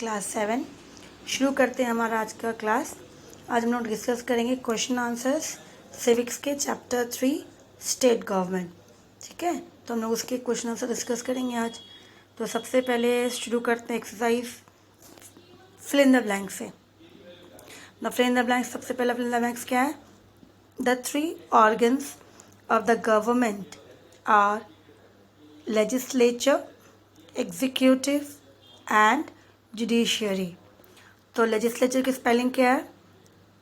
Class 7। शुरू करते हैं हमारा आज का क्लास। आज हम लोग डिस्कस करेंगे क्वेश्चन आंसर्स सिविक्स के चैप्टर 3 स्टेट गवर्नमेंट। ठीक है, तो हम लोग उसके क्वेश्चन आंसर डिस्कस करेंगे आज। तो सबसे पहले शुरू करते हैं exercise fill in the blank से। The fill in the blanks, सबसे पहला फिल इन द ब्लैंक्स क्या है? The 3 organs of the government are legislature, executive and judiciary। तो legislature की स्पेलिंग क्या है?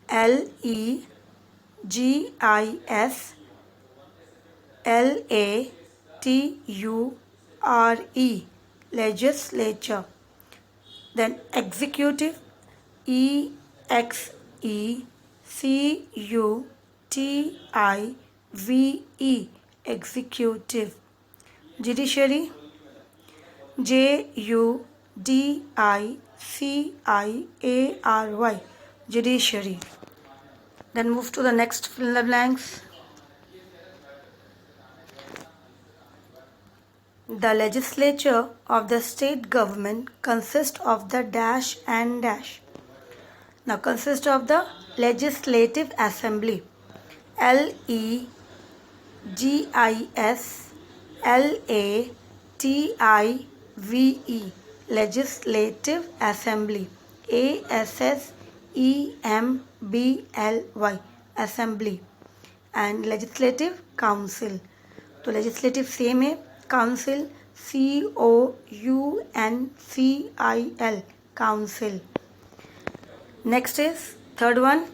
LEGISLATURE, legislature। then executive, EXECUTIVE, executive। judiciary, JUDICIARY, judiciary। then move to the next fill in the blanks। the legislature of the state government consists of the dash and dash। now consists of the legislative assembly, LEGISLATIVE, legislative assembly, ASSEMBLY, assembly। and legislative council, तो legislative same है, council COUNCIL, council। next is third one,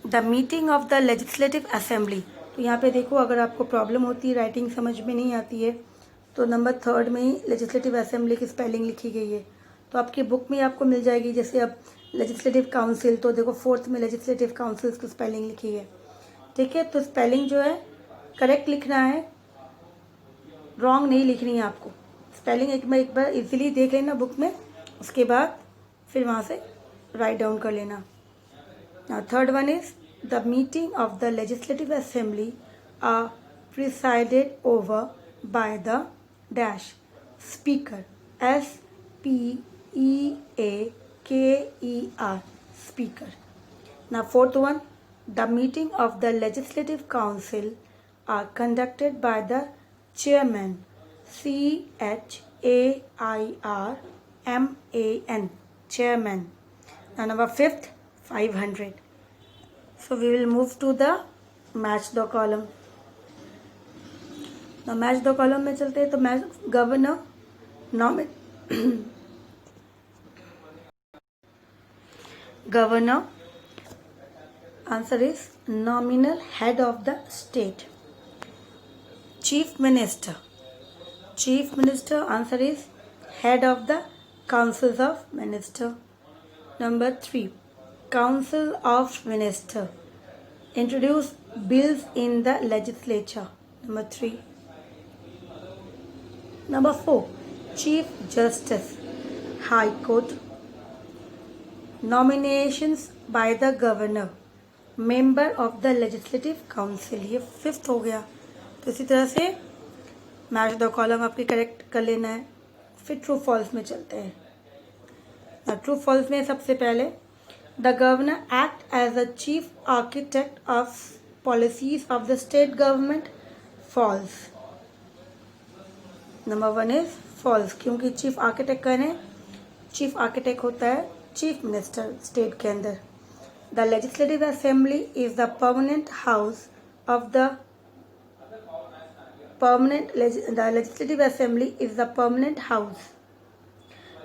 the meeting of the legislative assembly। तो यहाँ पे देखो, अगर आपको problem होती है, राइटिंग समझ में नहीं आती है, तो नंबर 3 में ही लेजिस्लेटिव असेंबली की स्पेलिंग लिखी गई है, तो आपकी बुक में आपको मिल जाएगी। जैसे अब लेजिस्लेटिव काउंसिल, तो देखो 4th में लेजिस्लेटिव काउंसिल की स्पेलिंग लिखी है। ठीक है, तो स्पेलिंग जो है करेक्ट लिखना है, रॉन्ग नहीं लिखनी है आपको। स्पेलिंग एक बार इजीली देख लेना बुक में, उसके बाद फिर वहाँ से राइट डाउन कर लेना। Third one is the meeting of the legislative assembly are presided over by the dash speaker, SPEAKER, speaker। now fourth one, the meeting of the legislative council are conducted by the chairman, CHAIRMAN, chairman। now number 5th, 500। so we will move to the match the column। now match the column में चलते हैं। तो match governor, governor, answer is nominal head of the state। chief minister, answer is head of the councils of minister। number 3, council of minister introduce bills in the legislature। number 3। number 4, chief justice, high court। nominations by the governor, member of the legislative council। ये 5th हो गया। तो इसी तरह से match the column आपकी correct कर लेना है। फिर ट्रू फॉल्स में चलते हैं। ट्रू फॉल्स में सबसे पहले, the governor act as the chief architect of policies of the state government, false। number 1 is false, क्योंकि चीफ आर्किटेक्ट कौन है? चीफ आर्किटेक्ट होता है चीफ मिनिस्टर स्टेट के अंदर। the legislative assembly is the permanent house of the legislative assembly is the permanent house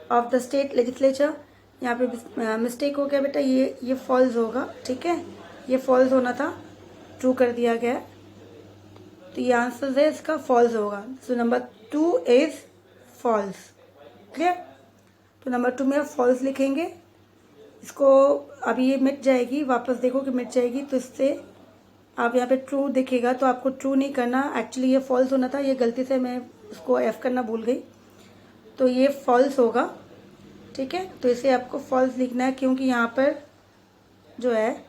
of the state legislature। यहाँ पे mistake हो गया बेटा, ये फॉल्स होगा। ठीक है, ये फॉल्स होना था, ट्रू कर दिया गया, तो ये आंसर है इसका फॉल्स होगा। So number 2 is false. Clear? तो नंबर 2 में आप फॉल्स लिखेंगे। इसको अभी ये मिट जाएगी, वापस देखो कि मिट जाएगी, तो इससे आप यहाँ पे ट्रू दिखेगा, तो आपको ट्रू नहीं करना। एक्चुअली ये फॉल्स होना था, ये गलती से मैं उसको एफ करना भूल गई, तो ये फॉल्स होगा। ठीक है, तो इसे आपको फॉल्स लिखना है, क्योंकि यहाँ पर जो है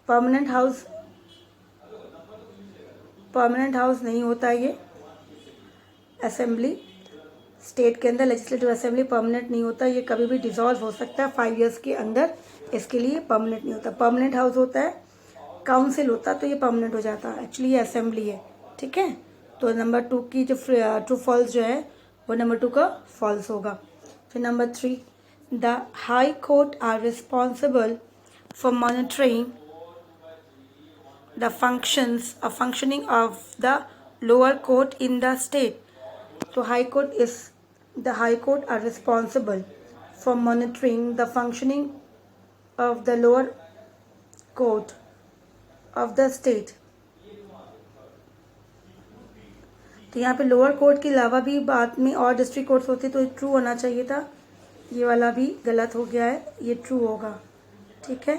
परमानेंट हाउस नहीं होता ये असेंबली, स्टेट के अंदर लेजिस्लेटिव असेंबली परमानेंट नहीं होता, ये कभी भी डिसॉल्व हो सकता है 5 ईयर्स के अंदर, इसके लिए परमानेंट नहीं होता। परमानेंट हाउस होता है, काउंसिल होता तो ये परमानेंट हो जाता, एक्चुअली ये असेंबली है, ठीक है। तो नंबर 2 की जो ट्रू फॉल्स जो है वो नंबर 2 का फॉल्स होगा। फिर number 3, the high court are responsible for monitoring the functioning of the lower court in the state. तो the high court are responsible for monitoring the functioning of the lower court of the state। तो यहाँ पे lower court के अलावा भी बाद में और डिस्ट्रिक्ट कोर्ट्स होते तो ट्रू होना चाहिए था, ये वाला भी गलत हो गया है, ये ट्रू होगा, ठीक है।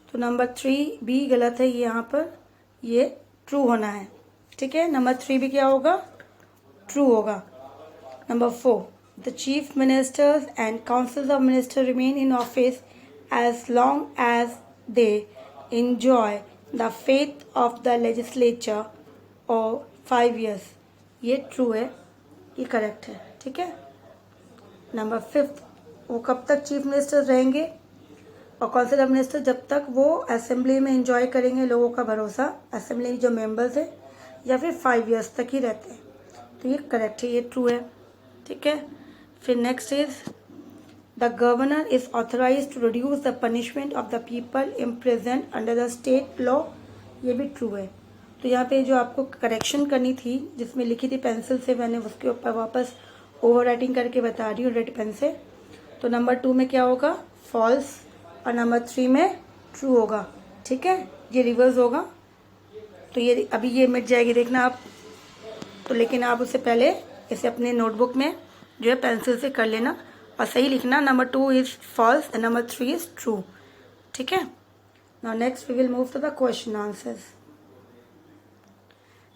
तो नंबर 3 भी गलत है, ये यहाँ पर ये ट्रू होना है, ठीक है। नंबर 3 भी क्या होगा, ट्रू होगा। Number 4, the chief ministers and councils of minister remain in office as long as they enjoy the faith of the legislature और 5 years, ये ट्रू है, ये करेक्ट है, ठीक है। नंबर 5, वो कब तक चीफ मिनिस्टर रहेंगे और काउंसिल ऑफ मिनिस्टर, जब तक वो असेंबली में एंजॉय करेंगे लोगों का भरोसा, असेंबली जो मेंबर्स है, या फिर 5 ईयर्स तक ही रहते हैं, तो ये करेक्ट है, ये ट्रू है, ठीक है। फिर next is the governor is authorise to reduce the punishment of the people imprison under the state law, ये भी ट्रू है। तो यहाँ पे जो आपको करेक्शन करनी थी जिसमें लिखी थी पेंसिल से, मैंने उसके ऊपर वापस ओवर राइटिंग करके बता रही हूँ रेड पेन से। तो नंबर 2 में क्या होगा, फॉल्स, और नंबर 3 में ट्रू होगा, ठीक है। ये रिवर्स होगा, तो ये अभी ये मिट जाएगी, देखना आप। तो लेकिन आप उससे पहले इसे अपने नोटबुक में जो है पेंसिल से कर लेना और सही लिखना, number 2 is false and number 3 is true, ठीक है। Now next we will move to the question answers.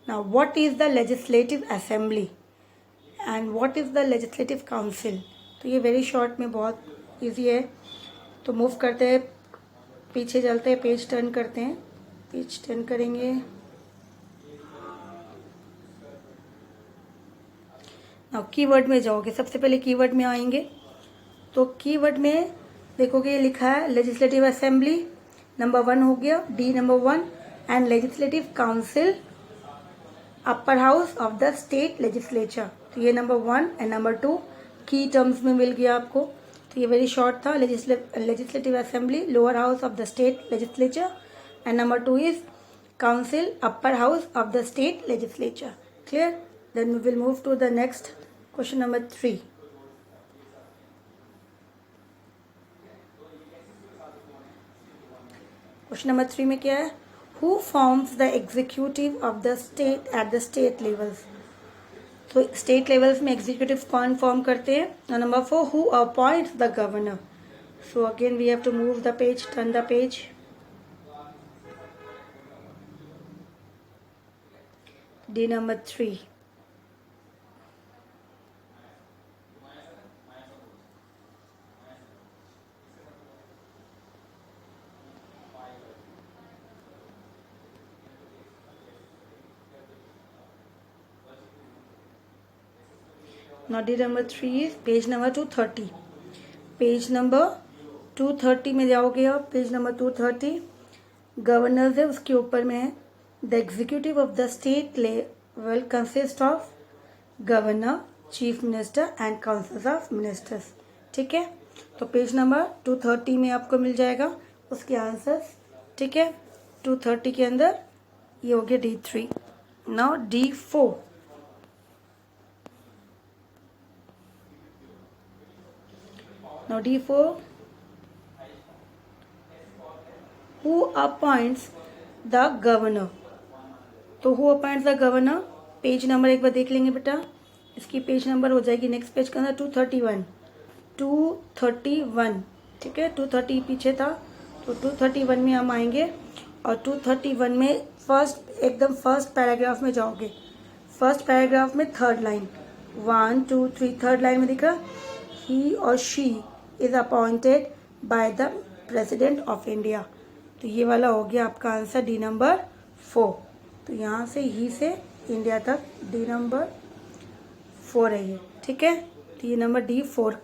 Now what is the legislative assembly and what is the legislative council. तो ये वेरी शॉर्ट में बहुत इजी है, तो move करते हैं, पीछे चलते हैं, पेज टर्न करते हैं, पेज टर्न करेंगे। नाउ कीवर्ड में जाओगे, सबसे पहले कीवर्ड में आएंगे, तो कीवर्ड में देखोगे लिखा है लेजिस्लेटिव असेंबली, नंबर 1 हो गया, D number 1, and legislative council upper house of the state legislature. तो ये नंबर 1 एंड नंबर 2 की टर्म्स में मिल गया आपको, तो ये वेरी शॉर्ट था, legislative assembly lower house of the state legislature, and number 2 is council upper house of the state legislature. Clear? Then we will move to the next question number 3। Question number 3 में क्या है, who forms the executive of the state at the state levels. तो state levels में executive कौन form करते हैं। Number 4, who appoints the governor. So again we have to move the page, turn the page. D number 3। Now D number 3 is page number 230। Page number 230 में जाओगे आप, page number 230 governors है, उसके ऊपर में है the executive of the state level consist of governor, chief minister and council of ministers, ठीक है। तो पेज नंबर 230 में आपको मिल जाएगा उसके आंसर्स, ठीक है। 230 के अंदर ये हो गया D3। Now D4। Now D4, who appoints the governor। तो who appoints the governor, page number एक बार देख लेंगे बेटा, इसकी पेज नंबर हो जाएगी नेक्स्ट पेज के अंदर 231, 231, ठीक है। 230 पीछे था, तो 231 में हम आएंगे और 231 में एकदम फर्स्ट पैराग्राफ में जाओगे। फर्स्ट पैराग्राफ में थर्ड लाइन, 1 2 3, थर्ड लाइन में दिख रहा, ही और she is appointed by the president of India. तो ये वाला हो गया आपका आंसर डी नंबर 4। तो यहाँ से ही से इंडिया तक डी नंबर 4 है ये, ठीक है। तो ये नंबर D4।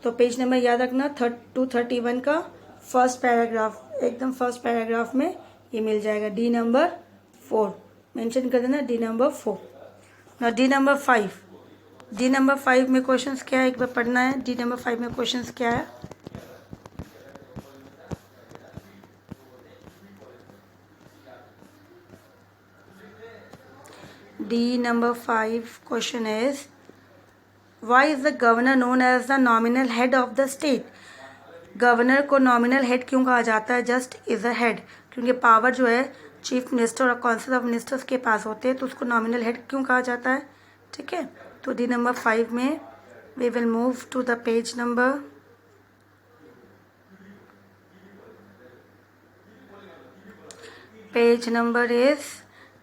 तो पेज नंबर याद रखना 231 का फर्स्ट पैराग्राफ, एकदम फर्स्ट पैराग्राफ में ये मिल जाएगा D नंबर 4, मेंशन कर देना D नंबर 4। ना D नंबर 5, D नंबर 5 में क्वेश्चंस क्या है एक बार पढ़ना है। D नंबर 5 में क्वेश्चंस क्या है? D number 5 question is, why is the governor known as the nominal head of the state? Governor को नॉमिनल हेड क्यों कहा जाता है? जस्ट इज अ हेड, क्योंकि पावर जो है चीफ मिनिस्टर और काउंसिल ऑफ मिनिस्टर्स के पास होते हैं, तो उसको नॉमिनल हेड क्यों कहा जाता है? ठीक है, तो D नंबर 5 में we will move to the page number is,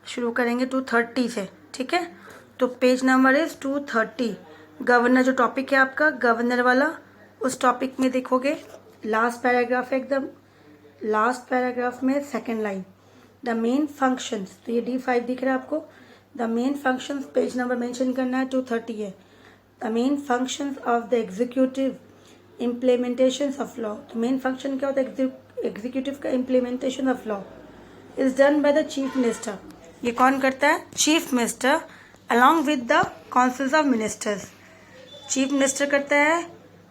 शुरू करेंगे 230 से। ठीक है, तो पेज नंबर इज 230। गवर्नर जो टॉपिक है आपका गवर्नर वाला, उस टॉपिक में देखोगे लास्ट पैराग्राफ है, एकदम लास्ट पैराग्राफ में second line, the main functions. तो ये D5 दिख रहा है आपको, the main functions, page number mention करना है 230 है। The main functions of the executive implementation of law. तो मेन फंक्शन क्या होता है एग्जीक्यूटिव का? Implementation of law is done by the chief minister. ये कौन करता है? Chief minister along with the councils of ministers. Chief minister करता है।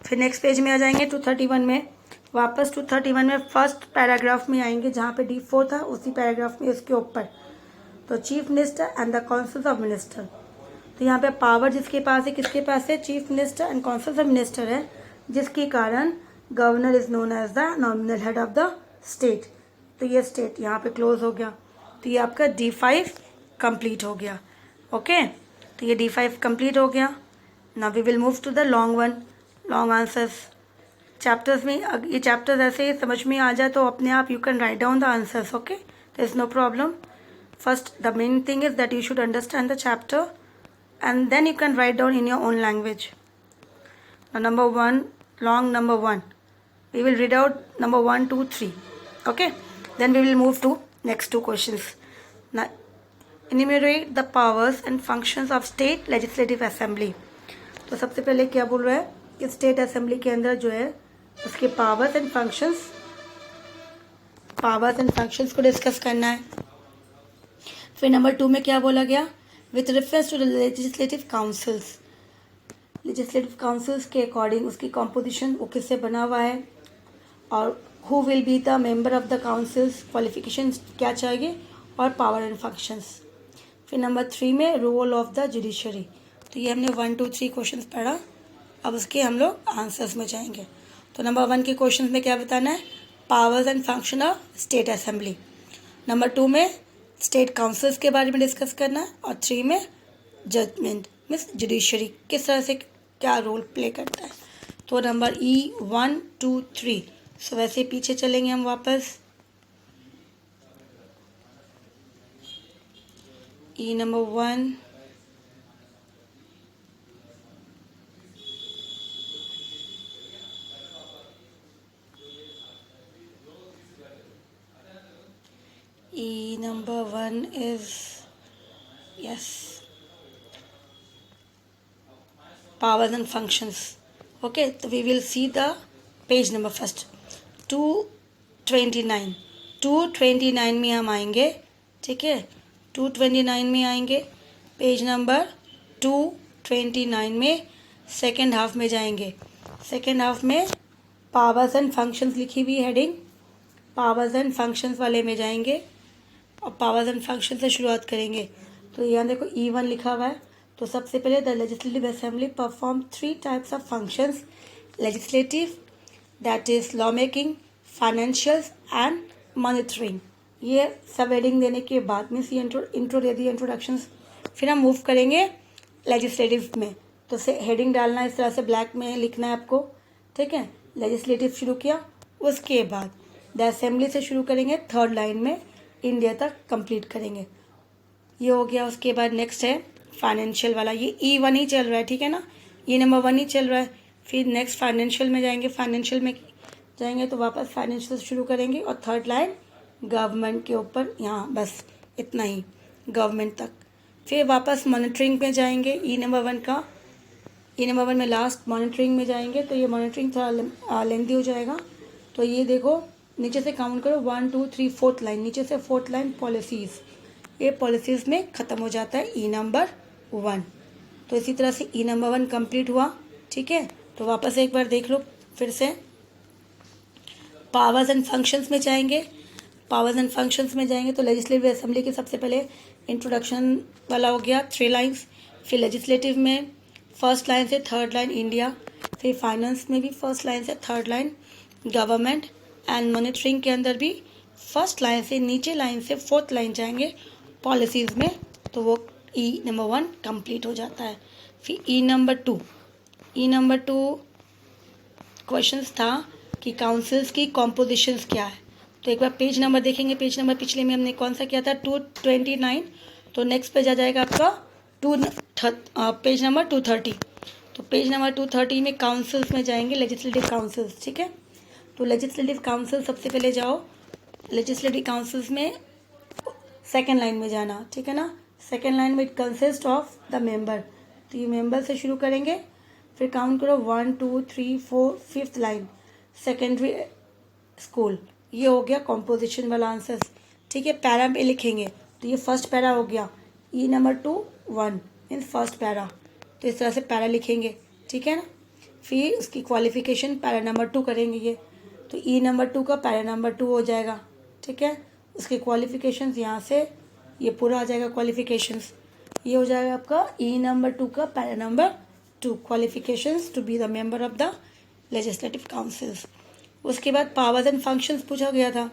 फिर नेक्स्ट पेज में आ जाएंगे 231 में, वापस 231 में फर्स्ट पैराग्राफ में आएंगे जहाँ पे D4 था, उसी पैराग्राफ में इसके ऊपर, तो chief minister and the councils of minister. तो यहाँ पे पावर जिसके पास है, किसके पास है? Chief minister and councils of minister है, जिसके कारण governor is known as the nominal head of the state. तो ये स्टेट यहाँ पे क्लोज हो गया, तो ये आपका D5 कंप्लीट हो गया। ओके, तो ये D5 कंप्लीट हो गया। Now we will move to the long one, long answers. Chapters में ये चैप्टर्स ऐसे ही समझ में आ जाए तो अपने आप you can write down the answers. Okay, there is no problem. First the main thing is that you should understand the chapter and then you can write down in your own language. Number 1, long number 1, we will read out number 1, 2, 3। okay, then we will move to next two questions. Now enumerate the powers and functions of state legislative assembly. तो सबसे पहले क्या बोल रहा है कि state assembly के अंदर जो है उसके पावर्स एंड फंक्शंस को डिस्कस करना है। फिर नंबर 2 में क्या बोला गया? With reference to the legislative councils के अकॉर्डिंग उसकी कॉम्पोजिशन वो किससे बना हुआ है, और who will be the member of the councils, qualification क्या चाहिए, और पावर एंड फंक्शंस। फिर नंबर 3 में रोल ऑफ द जुडिशरी। तो ये हमने 1, 2, 3 क्वेश्चन पढ़ा, अब उसके हम लोग आंसर्स में जाएंगे। तो नंबर 1 के क्वेश्चन में क्या बताना है? Powers and function of state assembly. Number 2 में स्टेट काउंसिल्स के बारे में डिस्कस करना है, और 3 में जजमेंट मीन्स जुडिशरी किस तरह से क्या रोल प्ले करता है। तो नंबर E1, 2, 3, सो वैसे पीछे चलेंगे हम वापस। E number 1, E number 1 is, yes, powers and functions. Okay, so we will see the page number first. 229 में हम आएंगे। ठीक है, 229 में आएंगे, पेज नंबर 229 में सेकेंड हाफ में जाएंगे। सेकेंड हाफ में पावर्स एंड फंक्शंस लिखी हुई हेडिंग, पावर्स एंड फंक्शंस वाले में जाएंगे और पावर्स एंड फंक्शन से शुरुआत करेंगे। तो यहाँ देखो E1 लिखा हुआ है। तो सबसे पहले the legislative assembly perform 3 types of functions, legislative that is law making, financials and monitoring. ये सब हेडिंग देने के बाद में सी इंट्रो दे दी, इंट्रोडक्शंस। फिर हम मूव करेंगे लेजिस्लेटिव में। तो से हेडिंग डालना इस तरह से ब्लैक में लिखना है आपको। ठीक है, लेजिस्लेटिव शुरू किया, उसके बाद द असेंबली से शुरू करेंगे, 3rd लाइन में इंडिया तक कंप्लीट करेंगे। ये हो गया। उसके बाद नेक्स्ट है फाइनेंशियल वाला, ये E1 ही चल रहा है। ठीक है ना, ये नंबर 1 ही चल रहा है। फिर नेक्स्ट फाइनेंशियल में जाएंगे, फाइनेंशियल में जाएंगे तो वापस फाइनेंशियल शुरू करेंगे और 3rd लाइन गवर्नमेंट के ऊपर, यहाँ बस इतना ही गवर्नमेंट तक। फिर वापस मॉनिटरिंग में जाएंगे, E नंबर 1 का ई नंबर 1 में लास्ट मॉनिटरिंग में जाएंगे तो ये मॉनिटरिंग थोड़ा लेंथी हो जाएगा। तो ये देखो नीचे से काउंट करो 1 2 3 4th लाइन, नीचे से 4th लाइन पॉलिसीज़, ये पॉलिसीज़ में ख़त्म हो जाता है ई नंबर 1। तो इसी तरह से ई नंबर 1 कंप्लीट हुआ। ठीक है, तो वापस एक बार देख लो फिर से। पावर्स एंड फंक्शंस में जाएंगे, पावर्स एंड फंक्शंस में जाएंगे तो लेजिस्लेटिव असेंबली के सबसे पहले इंट्रोडक्शन वाला हो गया 3 लाइन्स, फिर लेजिस्लेटिव में फर्स्ट लाइन से 3rd लाइन इंडिया, फिर फाइनेंस में भी फर्स्ट लाइन से 3rd line government, and monitoring के अंदर भी फर्स्ट लाइन से नीचे लाइन से 4th लाइन जाएंगे पॉलिसीज़ में, तो वो ई नंबर 1 कंप्लीट हो जाता है। फिर ई नंबर 2, ई नंबर 2 क्वेश्चंस था कि काउंसिल्स की कॉम्पोजिशंस क्या है। तो एक बार पेज नंबर देखेंगे, पेज नंबर पिछले में हमने कौन सा किया था 229, तो नेक्स्ट पेज आ जाएगा आपका पेज नंबर 230। तो पेज नंबर 230 में काउंसिल्स में जाएंगे, लेजिस्लेटिव काउंसिल्स। ठीक है, तो लेजिस्लेटिव काउंसिल सबसे पहले जाओ, लेजिस्लेटिव काउंसिल्स में 2nd लाइन में जाना। ठीक है ना, 2nd लाइन में it consist of the member, तो ये मेंबर से शुरू करेंगे, फिर काउंट करो 1 2 3 4 5th लाइन सेकेंडरी स्कूल, ये हो गया कॉम्पोजिशन वाला आंसर। ठीक है, पैरा में लिखेंगे तो ये फर्स्ट पैरा हो गया, ई नंबर 2 1 इन फर्स्ट पैरा, तो इस तरह से पैरा लिखेंगे। ठीक है ना, फिर उसकी क्वालिफिकेशन पैरा नंबर 2 करेंगे ये, तो ई नंबर 2 का पैरा नंबर 2 हो जाएगा। ठीक है, उसके क्वालिफिकेशंस यहाँ से ये पूरा आ जाएगा क्वालिफिकेशंस, ये हो जाएगा आपका ई नंबर 2 का para number 2 qualifications to be the member of the legislative councils. उसके बाद पावर्स एंड फंक्शंस पूछा गया था,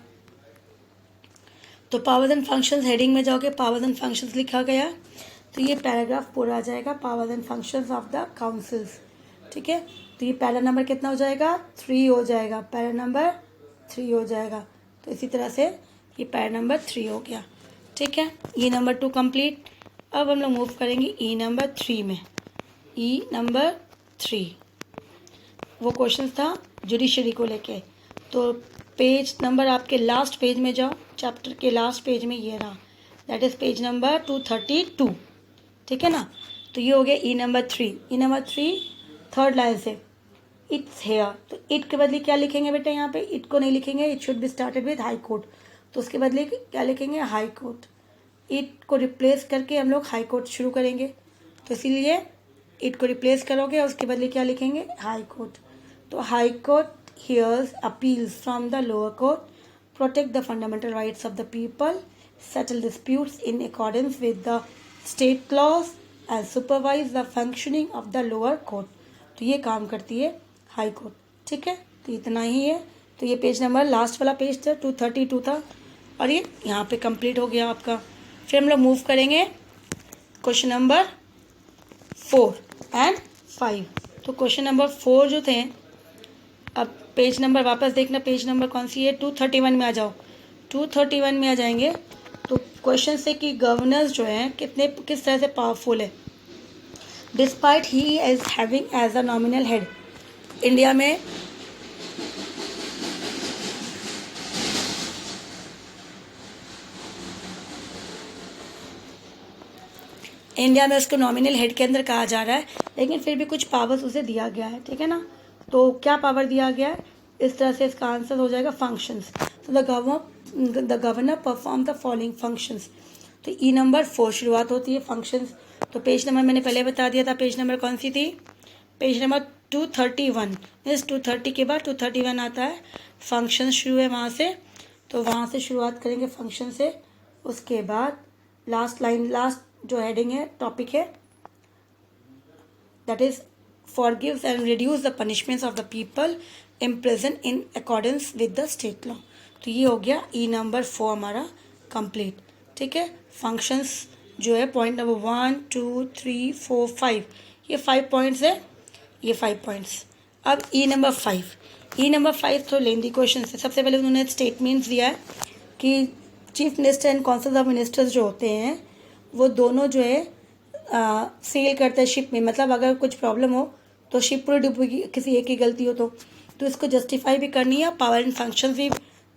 तो पावर्स एंड फंक्शंस हेडिंग में जाओगे, पावर्स एंड फंक्शंस लिखा गया, तो ये पैराग्राफ पूरा आ जाएगा powers and functions of the councils. ठीक है, तो ये पैरा नंबर कितना हो जाएगा 3 हो जाएगा, पैरा नंबर 3 हो जाएगा। तो इसी तरह से ये पैरा नंबर 3 हो गया। ठीक है, ई नंबर 2 कंप्लीट। अब हम लोग मूव करेंगे ई नंबर 3 में, ई नंबर 3 वो क्वेश्चन था जुडिशरी को लेके। तो पेज नंबर आपके लास्ट पेज में जाओ, चैप्टर के लास्ट पेज में ये रहा, दैट इज़ पेज नंबर 232। ठीक है ना, तो ये हो गया ई नंबर 3। ई नंबर 3 3rd लाइन से इट्स हेयर, तो इट के बदले क्या लिखेंगे बेटा, यहाँ पे इट को नहीं लिखेंगे, it should be started with high court, तो उसके बदले क्या लिखेंगे हाई कोर्ट। इट को रिप्लेस करके हम लोग हाई कोर्ट शुरू करेंगे, तो इसीलिए इट को रिप्लेस करोगे और उसके बदले क्या लिखेंगे हाई कोर्ट। तो high court hears appeals from the lower court, protect the fundamental rights of the people, settle disputes in accordance with the state laws and supervise the functioning of the lower court। तो ये काम करती है high court. ठीक है, तो इतना ही है। तो ये पेज नंबर लास्ट वाला पेज था 232 था, और ये यहाँ पे कंप्लीट हो गया आपका। फिर हम लोग मूव करेंगे क्वेश्चन नंबर 4 एंड 5। तो क्वेश्चन नंबर 4 जो थे, अब पेज नंबर वापस देखना, पेज नंबर कौन सी है 231 में आ जाओ, 231 में आ जाएंगे। तो क्वेश्चन से कि गवर्नर्स जो हैं किस तरह से पावरफुल है। Despite he is having as a nominal head, India में उसको नॉमिनल हेड के अंदर कहा जा रहा है, लेकिन फिर भी कुछ पावर्स उसे दिया गया है। ठीक है ना, तो क्या पावर दिया गया है, इस तरह से इसका आंसर हो जाएगा फंक्शंस। तो the governor perform the following functions. तो ई नंबर 4 शुरुआत होती है फंक्शंस। तो पेज नंबर मैंने पहले बता दिया था, पेज नंबर कौन सी थी, पेज नंबर 231। इस 230 के बाद 231 आता है, फंक्शन शुरू है वहाँ से, तो वहाँ से शुरुआत करेंगे फंक्शन से। उसके बाद लास्ट लाइन, लास्ट जो हेडिंग है टॉपिक है, that is forgives and reduce the punishments of the people imprisoned in accordance with the state law। तो ये हो गया ई नंबर 4 हमारा कंप्लीट। ठीक है, फंक्शंस जो है पॉइंट नंबर 1 2 3 4 5, ये 5 पॉइंट्स है, ये 5 पॉइंट्स। अब ई नंबर 5, ई नंबर 5 तो लेंदी क्वेश्चन है। सबसे पहले उन्होंने स्टेटमेंट्स दिया है कि chief minister and council of ministers जो होते हैं वो दोनों जो है सेल करते हैं शिप में, मतलब अगर कुछ प्रॉब्लम हो तो शिप पूरी डूबेगी, किसी एक की गलती हो तो इसको जस्टिफाई भी करनी है। पावर एंड फंक्शंस भी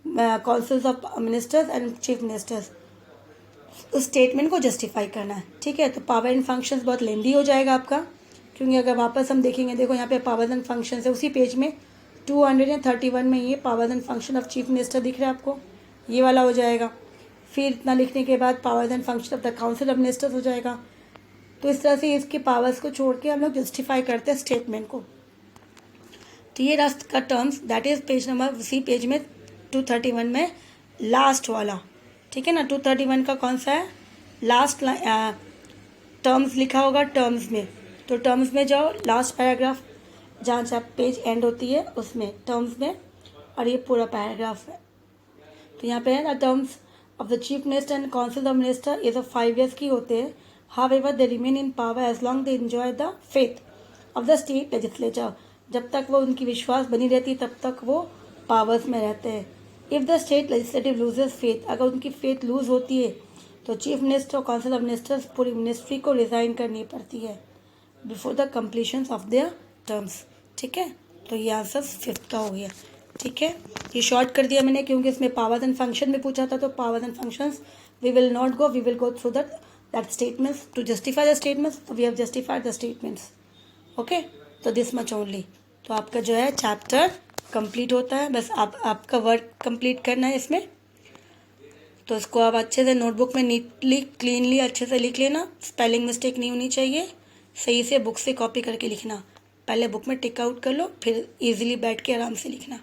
councils of ministers and chief ministers, उस स्टेटमेंट को जस्टिफाई करना है। ठीक है, तो पावर एंड फंक्शंस बहुत लेंदी हो जाएगा आपका, क्योंकि अगर वापस हम देखेंगे, देखो यहाँ पे पावर्स एंड फंक्शन है, उसी पेज में 231 में ये powers and function of chief minister दिख रहा है आपको, ये वाला हो जाएगा। फिर इतना लिखने के बाद powers and function of the council of ministers हो जाएगा। तो इस तरह से इसके पावर्स को छोड़ के हम लोग जस्टिफाई करते हैं स्टेटमेंट को। तो ये रहा का terms, that is page number, उसी पेज में 231 में लास्ट वाला, ठीक है ना। 231 का कौन सा है, लास्ट टर्म्स लिखा होगा टर्म्स में, तो टर्म्स में जाओ, लास्ट पैराग्राफ जहाँ पेज एंड होती है उसमें टर्म्स में, और ये पूरा पैराग्राफ है। तो यहाँ पे है ना, terms of the chief minister and council of minister ये सब 5 years की होते हैं। However they remain in power as long they enjoy the faith of the state legislature, जब तक वो उनकी विश्वास बनी रहती है तब तक वो पावर्स में रहते हैं। If the state legislative loses faith, अगर उनकी फेथ लूज होती है तो चीफ मिनिस्टर और काउंसिल ऑफ मिनिस्टर्स पूरी मिनिस्ट्री को रिज़ाइन करनी पड़ती है before the completion of their terms, ठीक है। तो ये आंसर 5th का हो गया, ठीक है। ये शॉर्ट कर दिया मैंने क्योंकि इसमें पावर्स एंड फंक्शन में पूछा था, तो powers and functions we will not go, we will go through that statements to justify the statements, तो we have justified the statements, okay. तो दिस मच ओनली, तो आपका जो है चैप्टर कंप्लीट होता है। बस आपका वर्क कंप्लीट करना है इसमें, तो इसको आप अच्छे से नोटबुक में नीटली क्लीनली अच्छे से लिख लेना, स्पेलिंग मिस्टेक नहीं होनी चाहिए, सही से बुक से कॉपी करके लिखना। पहले बुक में टिक आउट कर लो, फिर इजीली बैठ के आराम से लिखना।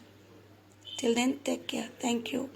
Till then take care, thank you.